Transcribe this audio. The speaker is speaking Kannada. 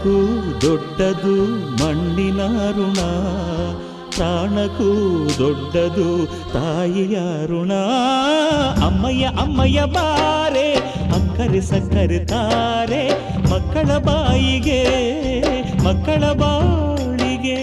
ಪ್ರಾಣಕ್ಕೂ ದೊಡ್ಡದು ಮಣ್ಣಿನ ಋಣ, ಪ್ರಾಣಕ್ಕೂ ದೊಡ್ಡದು ತಾಯಿಯ ಋಣ. ಅಮ್ಮಯ್ಯ ಅಮ್ಮಯ್ಯ ಬಾರೆ ಅಕ್ಕರೆ ಸಕ್ಕರೆ ತಾರೆ, ಮಕ್ಕಳ ಬಾಯಿಗೆ ಮಕ್ಕಳ ಬಾಳಿಗೆ.